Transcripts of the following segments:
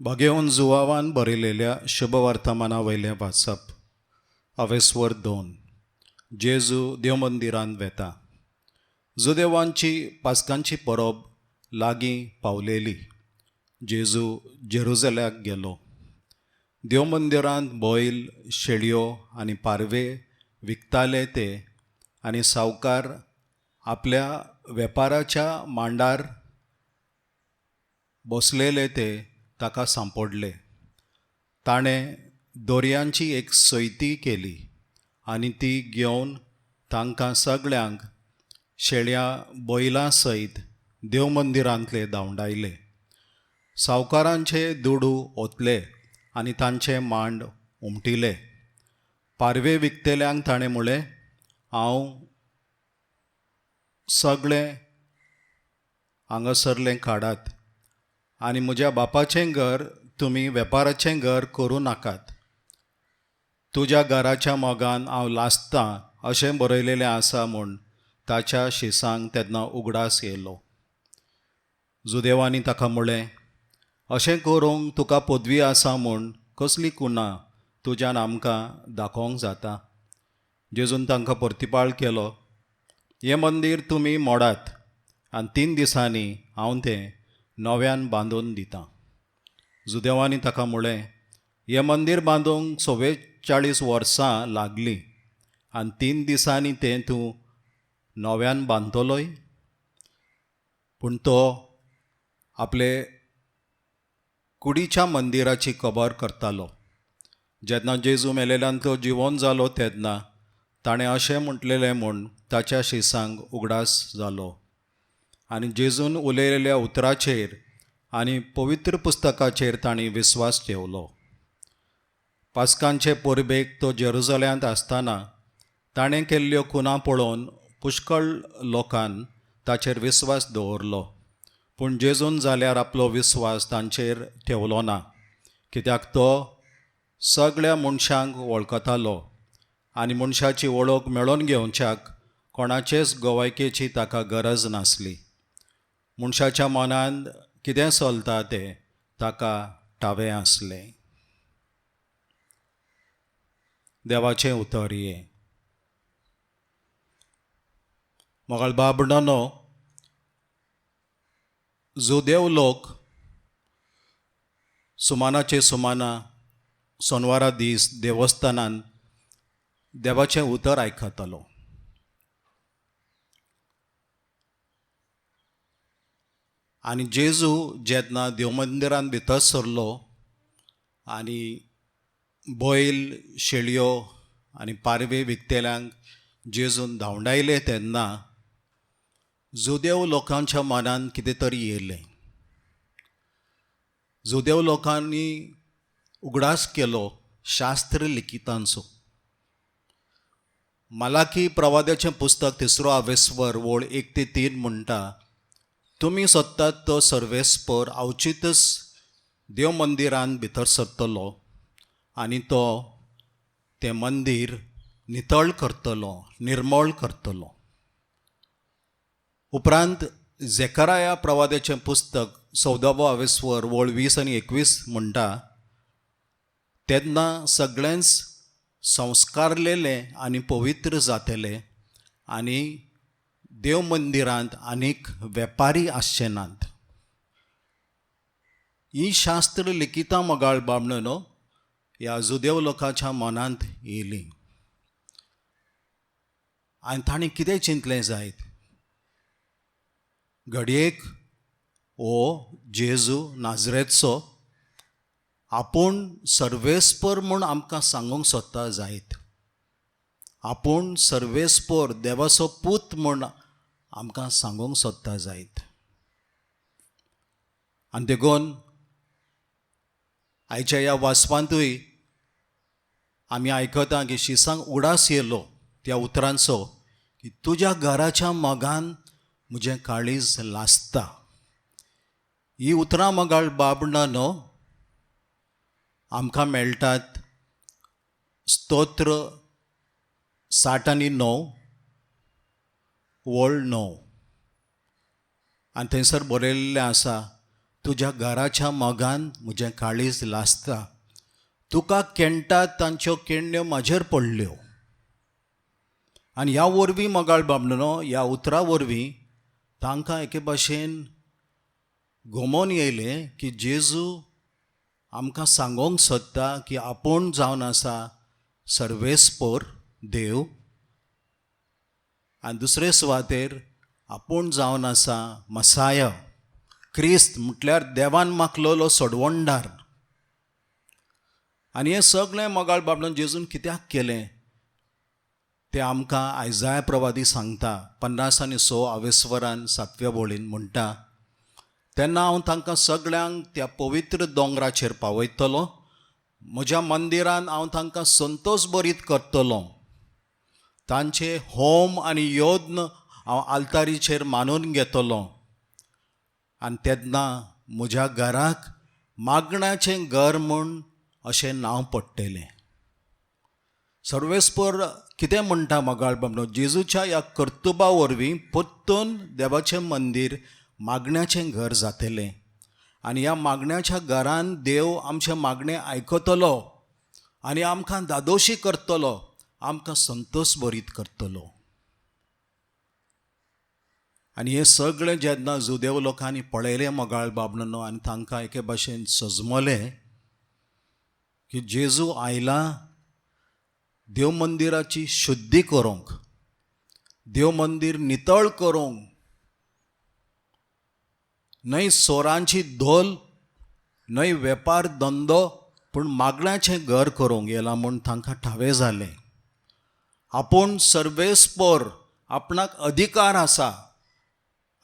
भगेवन जुवावान बरयलेल्या शुभवर्तमाना वयलें वाचप. अवेस्वर 2. जेजू देवमंदिरांत वेता. जुदेवांची पास्कांची परब लागीं पावलेली. जेजू जेरुसलेमाक गेलो. देवमंदिरांत बैल, शेळयो आनी पारवे विकताले ते, आनी सावकार आपल्या वेपाराच्या मांडार बसलेले ते ताका सांपडले. ताणें दोरयांची एक सैती केली आनी ती घेवन तांकां सगळ्यांक शेळयां बैलां सयत देवमंदिरांतले धांवडायले. सावकारांचे दुडू ओतले आनी तांचे मांड उमटिले. पारवे विकतेल्यांक ताणें म्हळें, हांव सगळें हांगासरलें काडात आनी म्हज्या बापाचें घर तुमी वेपाराचें घर करूं नाकात. तुज्या घराच्या मोगान हांव लासतां अशें बरयलेलें आसा म्हूण ताच्या शिसांक तेन्ना उगडास येयलो. जुदेवांनी ताका म्हळें, अशें करूंक तुका पदवी आसा म्हूण कसली कुणां तुज्यान आमकां दाखोवंक जाता. जेजून तांकां परतिपाळ केलो, हें मंदीर तुमी मोडात आनी 3 दिसांनी हांव तें नव्यान बांदून दितां. जुदेवांनी ताका म्हळें, हें मंदीर बांदूंक 44 वर्सां लागलीं आनी 3 दिसांनी तें तूं नव्यान बांदतलोय? पूण तो आपले कुडीच्या मंदिराची खबर करतालो. जेन्ना जेजू मेलेल्यांतलो जिवंत जालो तेन्ना ताणें अशें म्हटलेलें म्हूण ताच्या शिसांक उगडास जालो. आनी जेजून उलयलेल्या उतराचेर आनी पवित्र पुस्तकाचेर तांणी विस्वास ठेवलो. पास्कांचे परबेक तो जेरुसलेमांत आसतना ताणें केल्ल्यो खुणां पळोवन पुष्कळ लोकांन ताचेर विस्वास दवरलो. पूण जेजून जाल्यार आपलो विस्वास तांचेर ठेवलो ना, कित्याक तो सगळ्या मनशांक वळखतालो आनी मनशाची वळख मेळोवन घेवच्याक कोणाचेच गोवायकेची ताका गरज नासली. मनशाच्या मनांत कितें चलता तें ताका ठावें आसलें. देवाचें उतर हे. मोगाळ बाबडनो, जुदेव लोक सुमानाचे सुमाना सोनवारा दीस देवस्थानान देवाचें उतर आयकतालो. आनी जेजू जेन्ना देवमंदिरांत भितर सरलो आनी बैल, शेळयो आनी पारवे विकतेल्यांक जेजून धांवडायले तेन्ना जुदेव लोकांच्या मनांत कितें तरी येयलें. जुदेव लोकांनी उगडास केलो शास्त्र लिखितांचो. मालाकी प्रवाद्याचें पुस्तक 3रो अवेस्वर वळ 1-3 म्हणटा, तुमी सोदतात तो सर्वेस्पर अवचितच देव मंदिरांत भितर सरतलो आनी तो तें मंदीर नितळ करतलो, निर्मळ करतलो. उपरांत झेकराया प्रवाद्याचें पुस्तक 14वो अवेस्वर वळ 20 आनी 21 म्हणटा, तेन्ना सगळेंच संस्कारलेले आनी पवित्र जातले आनी देव मंदिरांत आनीक वेपारी आसचे नात. ही शास्त्र लिखितां मोगाळ बाबडनो ह्या जुदेव लोकांच्या मनांत येयली. आनी ताणें कितें चिंतलें जायत, घडयेक हो जेजू नाजरेचो आपूण सर्वेस्पर म्हूण आमकां सांगूंक सोदता जायत. आपूण सर्वेस्पर देवाचो पूत म्हूण आमकां सांगूंक सोदता जायत. आनी देखून आयच्या ह्या वाचपांतूय आमी आयकता की शिसांक उगडास येयलो त्या उतरांचो, की तुज्या घराच्या मोगान म्हजें काळीज लासता. ही उतरां मोगाळ बाबडनो आमकां मेळटात स्तोत्र 60:9 वळ 9. आनी थंयसर बरयल्लें आसा, तुज्या घराच्या मोगान म्हजें काळीज लासता. तुका केणटात तांच्यो केण्ण्यो म्हाजेर पडल्यो. आनी ह्या वरवीं मोगाळ बाबडो ह्या उतरा वरवीं तांकां एके भाशेन घुमोवन येयलें की जेजू आमकां सांगोंक सोदता की आपूण जावन आसा सर्वेस्पोर देव, आनी दुसरे सुवातेर आपूण जावन आसा मसाय, क्रिस्त म्हटल्यार देवान मागलोलो सोडवणदार. आनी हें सगळें मोगाळ बाबडोन जेजून कित्याक केलें तें आमकां आयजाया प्रवादी सांगता. 50:6 7व्या बोळीन म्हणटा, तेन्ना हांव तांकां सगळ्यांक त्या पवित्र दोंगराचेर पावयतलों. म्हज्या मंदिरान हांव तांकां संतोश बरीत करतलों. तांचे होम आनी योद्न हांव आल्तारीचेर मानून घेतलों. आनी तेन्ना म्हज्या घराक मागण्याचें घर म्हूण अशें नांव पडटलें. सर्वेस्पर कितें म्हणटा मोगाळ बाबडो? जेजूच्या ह्या कर्तुबा वरवीं परतून देवाचें मंदीर मागण्याचें घर जातलें. आनी ह्या मागण्याच्या घरान देव आमचें मागणें आयकतलो आनी आमकां दादोशी करतलो, आमकां संतोश बरीत करतलो. आनी हें सगळें जेन्ना जुदेव लोकांनी पळयलें मोगाळ बाबडो आनी तांकां एके भाशेन सजमलें की जेजू आयला देव मंदिराची शुद्धी करूंक, देव मंदीर नितळ करूंक, न्हय सोरांची धोल, न्हय वेपार धंदो, पूण मागण्याचें घर करूंक येला म्हूण तांकां ठावें जालें. आपूण सर्वेस्पोर, आपणाक अधिकार आसा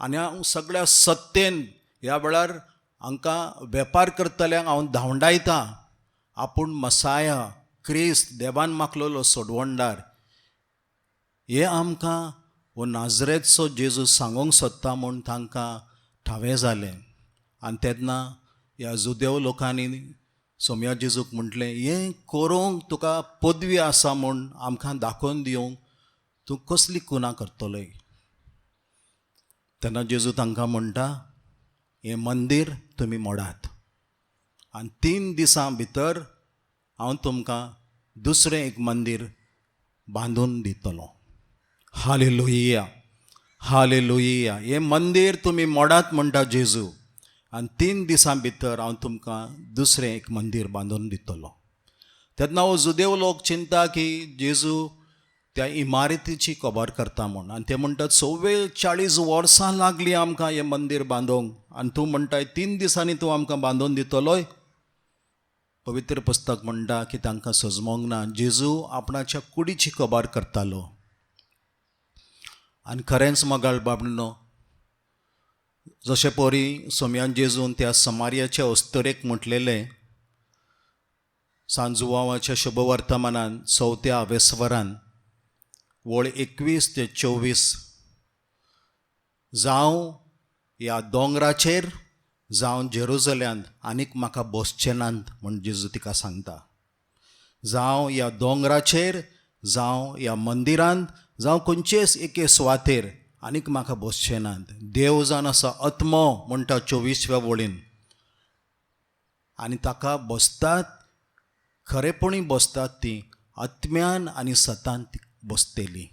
आनी हांव सगळ्या सत्तेन ह्या वेळार हांकां वेपार करतल्यांक हांव धांवडायतां. आपूण मसाय, क्रिस्त, देवान मागलोलो सोडवणदार. हें आमकां हो नाजरेचो जेजू सांगूंक सोदता म्हूण तांकां ठावें जालें. आनी तेन्ना ह्या जुदेव लोकांनी सोम्या जेजूक म्हटलें, हें करूंक तुका पदवी आसा म्हूण आमकां दाखोवन दिवंक तूं कसली कुना करतलोय. तेन्ना जेजू तांकां म्हणटा, हें मंदीर तुमी मोडात आनी 3 दिसां भितर हांव तुमकां दुसरें एक मंदीर बांदून दितलो. Hallelujah, hallelujah. हें मंदीर तुमी मोडात म्हणटा जेजू, आनी 3 दिसां भितर हांव तुमकां दुसरें एक मंदीर बांदून दितलो. तेन्ना हो जुदेव लोक चिंता की जेजू त्या इमारतीची खबर करता म्हूण. आनी ते म्हणटात 44 वर्सां लागलीं आमकां हें मंदीर बांदूंक, आनी तूं म्हणटाय 3 दिसांनी तूं आमकां बांदून दितलोय. पवित्र पुस्तक म्हणटा की तांकां सजमोंक ना. जेजू आपणाच्या कुडीची खबर करतालो. आनी खरेंच मोगाळ बाबडो, जशें परी सोम्यान जेजून त्या समारियाच्या अस्तरेक म्हटलेलें, सांजुवावाच्या शुभवर्तमानान 4व्या आवेस्वरान वळ 21 ते 24, जावं ह्या दोंगराचेर जावं जेरुजल्यांत आनीक म्हाका बसचें नात म्हूण जेजू तिका सांगता. जावं ह्या दोंगराचेर, जावं ह्या मंदिरांत, जावं खंयचेच एके सुवातेर आनीक म्हाका बसचें नात. देव जावन आसा आत्मो म्हणटा 24व्या वळीन. आनी ताका बसतात, खरेपणी बसतात ती आत्म्यान आनी सतान ती बसतली,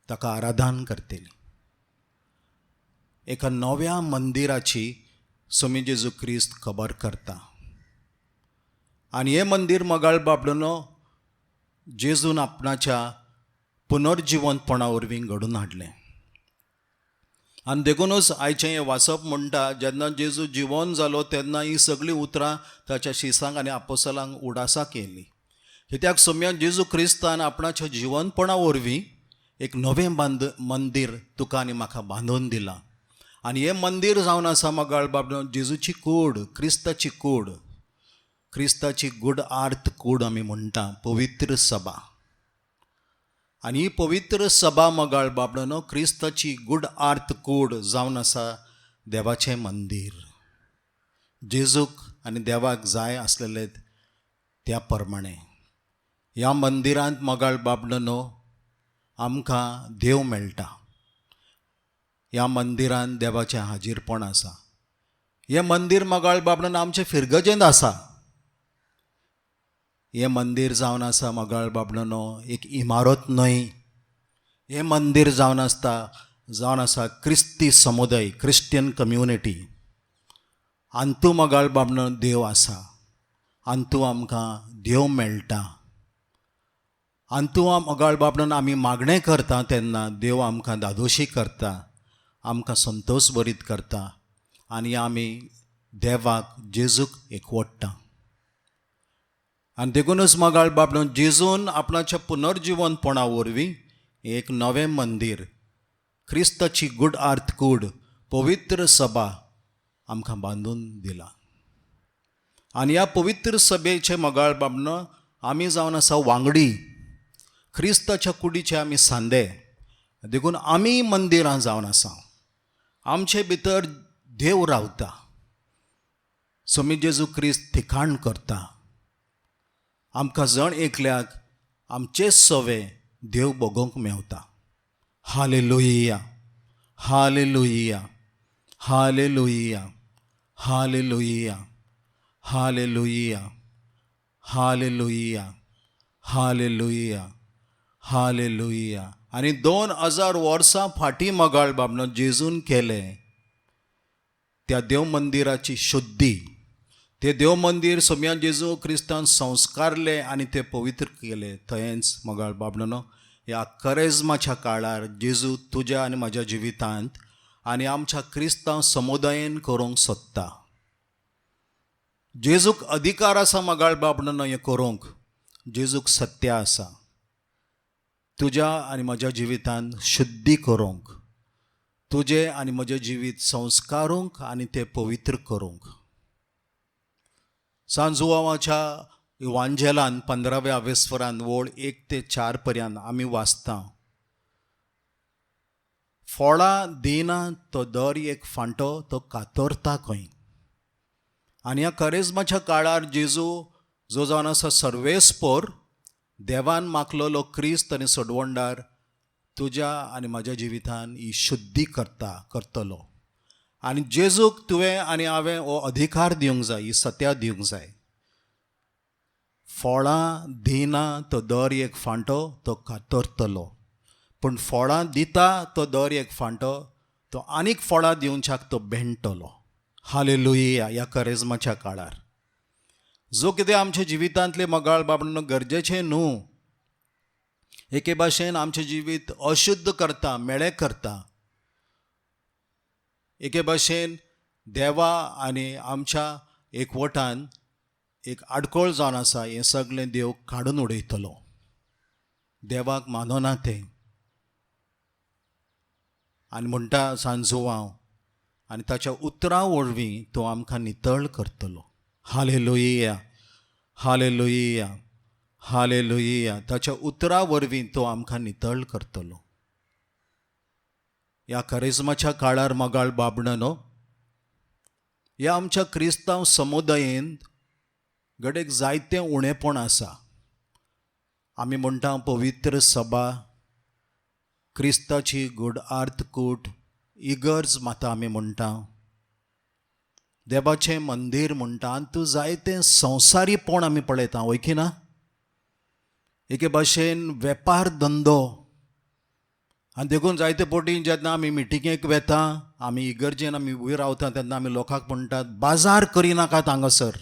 ताका आराधन करतली. एका नव्या मंदिराची सोमी जेजू क्रिस्त खबर करता. आनी हें मंदीर मोगाळ बाबडो जेजून आपणाच्या पुनर्जिवंतपणा वरवीं घडून हाडलें. आनी देखूनच आयचें हें वाचप म्हणटा, जेन्ना जेजू जिवोन जालो तेन्ना ही सगळीं उतरां ताच्या शिसांक आनी आपोसलांक उडासाक येयलीं. कित्याक सोम्या जेजू क्रिस्तान आपणाच्या जिवनपणा वरवीं एक नवें मंदीर तुका आनी म्हाका बांदून दिलां. आनी हें मंदीर जावन आसा मोगाळ बाबडो जेजूची कूड, क्रिस्ताची कूड, क्रिस्ताची गूड आर्त कूड आमी म्हणटा, पवित्र सभा. आनी ही पवित्र सभा मोगाळ बाबडो क्रिस्ताची गूड आर्त कूड जावन आसा देवाचें मंदीर. जेजूक आनी देवाक जाय आसलेलें त्या प्रमाणे ह्या मंदिरांत मोगाळ बाबडो आमकां देव मेळटा. ह्या मंदिरांत देवाचें हाजीरपण आसा. हे मंदिर मोगाळ बाबडोन आमचे फिरगजेंत आसा. हे मंदिर जावन आसा मोगाळ बाबडोन एक इमारत न्हय. हे मंदिर जावन आसा क्रिस्ती समुदाय, क्रिश्चियन कम्युनिटी. अंतू मोगाळ बाबडोन देव आसा. अंतू आमकां देव मेळटा. अंतू मोगाळ बाबडोन आमी मागणें करता तेन्ना देव आमकां दादोशी करता, आमकां संतोश भरीत करता आनी आमी देवाक जेजूक एकवटटा. आनी देखूनच मोगाळ बाबडोन जेजून आपणाच्या पुनर्जिवनपणा वरवीं एक नवें मंदिर, क्रिस्ताची गूड आर्त कूड, पवित्र सभा आमकां बांदून दिला. आनी ह्या पवित्र सभेचे मोगाळ बाबडोन आमी जावन आसा वांगडी. क्रिस्ताच्या कुडीचे आमी सांदे. देखून आमी मंदिरां जावन आसा. आमचे भितर देव रावता. स्वामी जेजू क्रिस्त ठिकाण करता. आमकां जण एकल्याक आमचे सवे देव भोगोंक मेवता. हालेलुया, हालेलुया, हालेलुया, हालेलुया, हालेलुया, हालेलुया, हालेलुया, हालेलुया. आनी 2000 वर्सां फाटीं मोगाळ बाबडोन जेजून केलें त्या देव मंदिराची शुद्धी. ते देव मंदिर सोम्या जेजू क्रिस्तान संस्कारले आनी ते पवित्र केले. थंयच मोगाळ बाबडोन ह्या करेजमाच्या काळार जेजू तुज्या आनी म्हाज्या जिवितांत आनी आमच्या क्रिस्तांव समुदायान करूंक सोदता. जेजूक अधिकार आसा मोगाळ बाबडोन हें करूंक. जेजूक सत्य आसा तुज्या आनी म्हज्या जिवितांत शुद्धी करूंक, तुजे आनी म्हजें जिवीत संस्कारूंक आनी तें पवित्र करूंक. सांजुवाच्या इवांजेलान 15व्या वेस्परान वोळ 1 ते 4 पर्यंत आमी वाचता. फळां दिना तो दर एक फांटो तो कातरता खंय. आनी ह्या करेजमाच्या काळार जेजू जो जावन आसा सर्वेस्पोर, देवान मागलेलो क्रिस्त आनी सोडवणदार तुज्या आनी म्हाज्या जिवितान ही शुद्धी करतलो. आनी जेजूक तुवें आनी हांवें हो अधिकार दिवंक जाय, ही सत्या दिवंक जाय. फळां दिना तो दर एक फांटो तो कातरतलो, पूण फळां दिता तो दर एक फांटो तो आनीक फळां दिवच्याक तो भेंटतलो. हालेलुया. ह्या करेजमाच्या काळार जो कितें आमच्या जिवितांतले मोगाळ बाबडोन गरजेचें न्हू, एके भाशेन आमचें जिवीत अशुद्ध करता, मेळें करता. एके भाशेन देवा आनी आमच्या एकवटान एक आडकोळ जावन आसा, हें सगळें देव काडून उडयतलो. देवाक मानना तें. आनी म्हणटा सांजुवांव आनी ताच्या उतरां वरवीं तो आमकां नितळ करतलो. हालेलुया, हालेलुया, हालेलुया. ताच्या उतरां वरवीं तो आमकां नितळ करतलो. ह्या करिज्माच्या काळार मोगाळ बाबडोनो ह्या आमच्या क्रिस्तांव समुदायात घडयेक जायतें उणेपण आसा. आमी म्हणटा पवित्र सभा, क्रिस्ताची गूड आर्त कूट, इगर्ज माता आमी म्हणटा, देवाचें मंदिर म्हणटा, आनी तूं जायतें संवसारीपण आमी पळयता, वयखी ना. एके भाशेन वेपार धंदो. आनी देखून जायते फावटी जेन्ना आमी मिटिंगेक वेता, आमी इगर्जेन आमी उबी रावता तेन्ना आमी लोकांक म्हणटात बाजार करिनाकात हांगासर.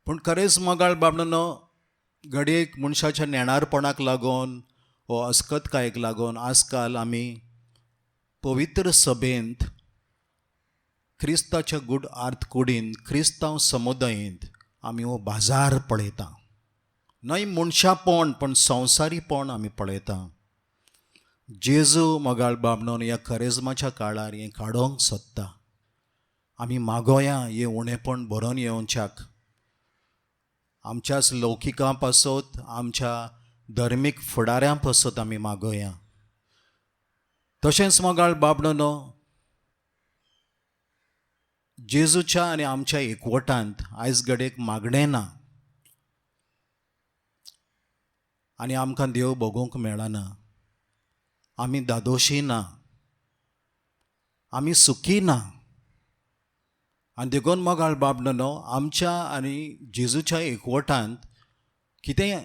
पूण खरेंच मोगाळ बाबडोनो घडयेक मनशाच्या नेणारपणाक लागून हो अस्कतकायेक लागून आजकाल आमी पवित्र सभेंत, क्रिस्ताच्या गूड आर्त कुडींत, क्रिस्तांव समुदायांत आमी हो बाजार पळयता. न्हय मनशापण पण संवसारीपण आमी पळयता. जेजू मोगाळ बाबडोन ह्या करेजमाच्या काळार हें काडोंक सोदता. आमी मागोया हें उणेपण भरोवन येवच्याक. आमच्याच लौकिकां पासत, आमच्या धर्मीक फुडाऱ्यां पासत आमी मागोया. तशेंच मोगाळ बाबडोनो जेजूच्या आनी आमच्या एकवटांत आयज घडयेक मागणें ना आनी आमकां देव भोगूंक मेळना. आमी दादोशी ना, आमी सुखी ना. आनी देखून मोगाळ बाबडनो आमच्या आनी जेजूच्या एकवटांत कितें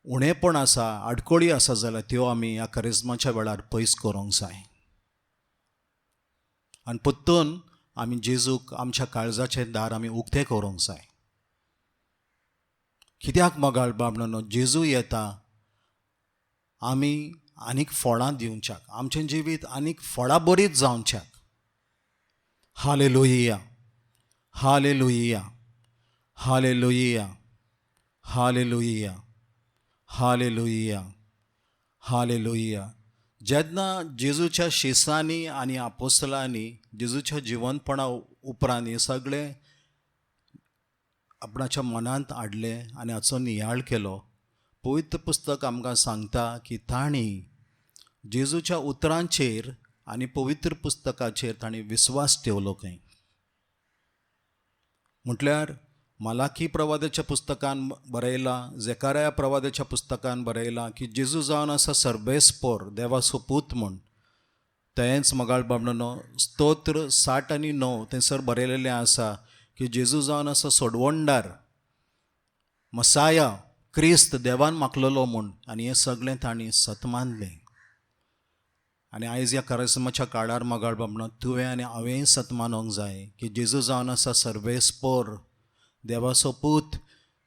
उणेपण आसा, आडकोळी आसा जाल्यार त्यो आमी ह्या करिस्माच्या वेळार पयस करूंक जाय. आनी परतून आमी जेजूक आमच्या काळजाचें दार आमी उक्तें करूंक जाय. कित्याक मोगाळ बाबडनो जेजू येता आमी आनीक फळां दिवच्याक, आमचें जिवीत आनीक फळां बरीच जावच्याक. हालेलुया, हालेलुया, हालेलुया, हालेलुया, हालेलुया, हालेलुया. जेन्ना जेजूच्या शिसांनी आनी आपोस्तलांनी जेजूच्या जिवंतपणा उपरांत हे सगळें आपणाच्या मनांत हाडले आनी हाचो नियाळ केलो, पवित्र पुस्तक आमकां सांगता की तांणी जेजूच्या उतरांचेर आनी पवित्र पुस्तकाचेर तांणी विस्वास ठेवलो खंय. म्हटल्यार मालाकी प्रवादाच्या पुस्तकान बरयलां, झेकार्या प्रवादाच्या पुस्तकान बरयलां की जेजू जावन आसा सर्वेस्पोर, देवाचो पूत म्हूण. तेंच मोगाळ बाबडनो स्तोत्र 60 आनी 9 थंयसर बरयलेलें आसा की जेजू जावन आसा सोडवणदार, मसाया, क्रिस्त देवान मागलेलो म्हूण. आनी हें सगळें तांणी सत मानलें. आनी आयज ह्या करिस्माच्या काळार मोगाळ बाबडनो तुवें आनी हांवें सत मानूंक जाय की जेजू जावन आसा सर्वेस्पोर, देवाचो पूत.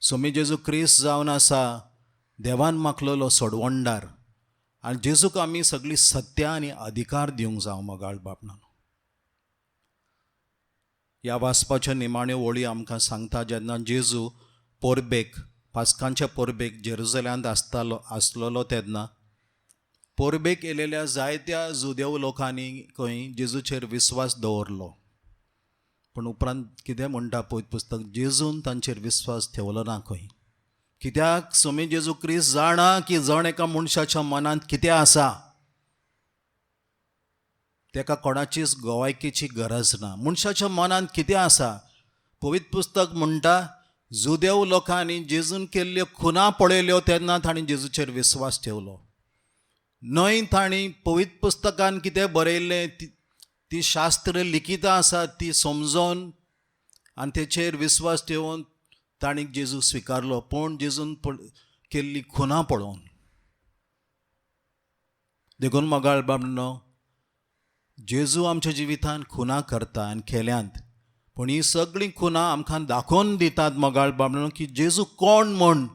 सोमी जेजू क्रिस्त जावन आसा देवान मागलेलो सोडवणदार. आनी जेजूक आमी सगळीं सत्य आनी अधिकार दिवंक जावं मोगाळ बाबडनो. ह्या वाचपाच्यो निमाण्यो वळी आमकां सांगता जेन्ना जेजू पोरबेक, पास्कांच्या पोरबेक जेरुसलेमांत आसलेलो तेन्ना पोरबेक येयलेल्या जायत्या जुदेव लोकांनी खंय जेजूचेर विस्वास दवरलो. पूण उपरांत कितें म्हणटा पवित्र पुस्तक, जेजून तांचेर विस्वास ठेवलो ना खंय. कित्याक सोमी जेजू क्रिस्त जाणा की जण एका मनशाच्या मनांत कितें आसा, तेका कोणाचीच गोवायकेची गरज ना. मनशाच्या मनांत कितें आसा, पवित्र पुस्तक म्हणटा जुदेव लोकांनी जेजून केल्ल्यो खुना पळयल्यो तेन्ना तांणी जेजूचेर विस्वास ठेवलो. न्हय तांणी पवित्र पुस्तकान कितें बरयल्लें, ती शास्त्र लिखितां आसा ती समजोन आनी तेचेर विस्वास ठेवून तांणी जेजू स्विकारलो. पूण जेजून केल्ली खुना पळोवन. देखून मोगाळ बाबडनो जेजू आमच्या जिवितांत खुना करता आनी केल्यांत. पूण ही सगळीं खुना आमकां दाखोवन दितात मोगाळ बाबडनो की जेजू कोण म्हूण.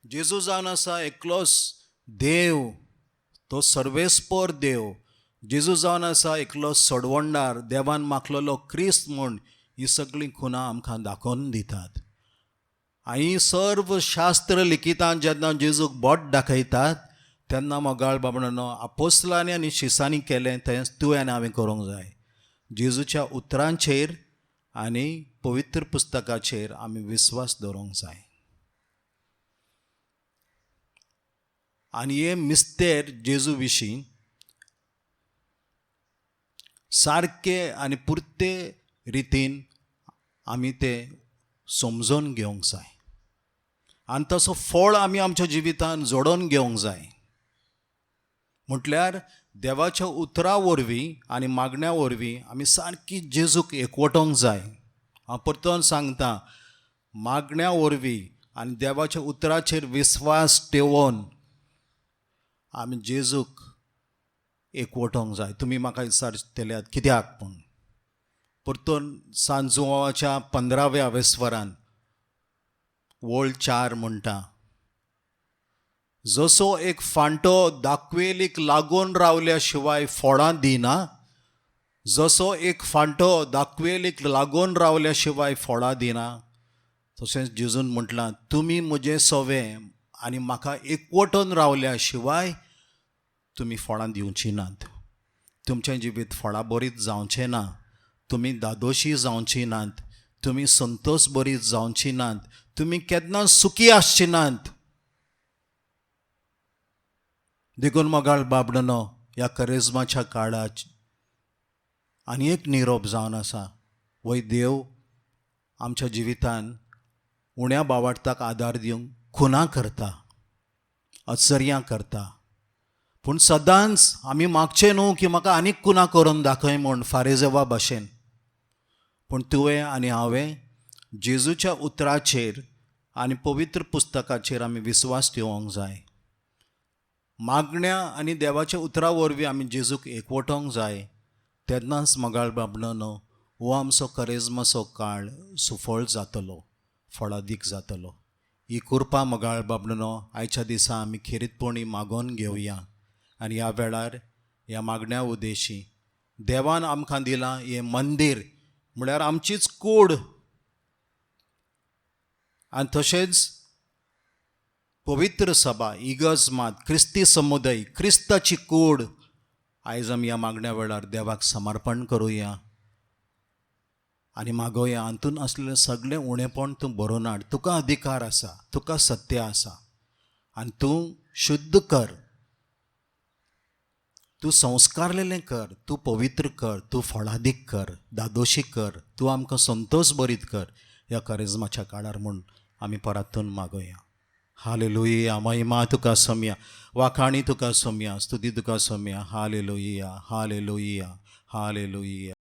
जेजू जावन आसा एकलोच देव, तो सर्वेस्पोर देव. जेजू जावन आसा एकलो सोडवणदार, देवान मागलेलो क्रिस्त म्हूण. ही सगळीं खुना आमकां दाखोवन दितात. आनी सर्व शास्त्र लिखितां जेन्ना जेजूक बोट दाखयतात तेन्ना मोगाळ बाबडनो आपोस्तलांनी आनी शिसांनी केलें तें तुवें आनी हांवें करूंक जाय. जेजूच्या उतरांचेर आनी पवित्र पुस्तकाचेर आमी विस्वास दवरूंक जाय. आनी हे मिस्तेर जेजू विशीं सारके आनी पुर्ते रितीन आमी तें समजून घेवंक जाय आनी तसो फळ आमी आमच्या जिवितांत जोडोन घेवंक जाय. म्हटल्यार देवाच्या उतरां वरवीं आनी मागण्या वरवीं आमी सारकी जेजूक एकवटोंक जाय. हांव परतून सांगता, मागण्या वरवीं आनी देवाच्या उतराचेर विस्वास ठेवून आमी जेजूक एकवटोंक जाय. तुमी म्हाका विचारतल्यात कित्याक पूण. परतून सांजुवाच्या 15व्या वेस्वरान वळ 4 म्हणटा, जसो एक फांटो दाखवेलीक लागून रावल्या शिवाय फळां दिना, जसो एक फांटो दाखवेलीक लागून रावल्या शिवाय फळां दिना, तशेंच जेजून म्हटलां, तुमी म्हजें सवें आनी म्हाका एकवटून रावल्या शिवाय तुमी फळां दिवची नात. तुमचें जिवीत फळां बरीच जावचें ना. तुमी दादोशी जावची नात. तुमी संतोश बरीच जावची नात. तुमी केन्ना सुखी आसची नात. देखून मोगाळ बाबडनो ह्या करिस्माच्या काळात आनी एक निरोप जावन आसा, वय देव आमच्या जिवितांत उण्या बावार्थाक आदार दिवंक खुना करता, आश्चर्यां करता. पूण सदांच आमी मागचें न्हू की म्हाका आनीक खुना करून दाखय म्हूण फारिजेवा भाशेन. पूण तुवें आनी हांवें जेजूच्या उतराचेर आनी पवित्र पुस्तकाचेर आमी विस्वास ठेवूंक जाय. मागण्या आनी देवाच्या उतरा वरवीं आमी जेजूक एकवटोंक जाय. तेन्नाच मगाळ बाबणनो हो आमचो करेजमाचो काळ सुफळ जातलो, फळादीक जातलो. ही कृपा मगाळ बाबणनो आयच्या दिसा आमी खेरीतपणी मागोवन घेवया. आनी ह्या वेळार ह्या मागण्या उद्देशी देवान आमकां दिलां हें मंदीर म्हळ्यार आमचीच कूड. आनी तशेंच पवित्र सभा, इगर्ज मात, क्रिस्ती समुदाय, क्रिस्ताची कूड. आयज आमी ह्या मागण्या वेळार देवाक समर्पण करुया आनी मागोया, हातून आसलेलें सगळें उणेपण तूं भरून हाड. तुका अधिकार आसा, तुका सत्य आसा, आनी तूं शुद्ध कर, तूं संस्कारलेलें कर, तूं पवित्र कर, तूं फळादीक कर, दादोशी कर, तूं आमकां संतोश बरीत कर ह्या करिज्माच्या काळार म्हूण आमी परतून मागोया. हालेलुया. महिमा तुका सोम्या, वाखाणी तुका सोम्या, स्तुती तुका सोम्या. हालेलुया, हालेलुया, हालेलुया.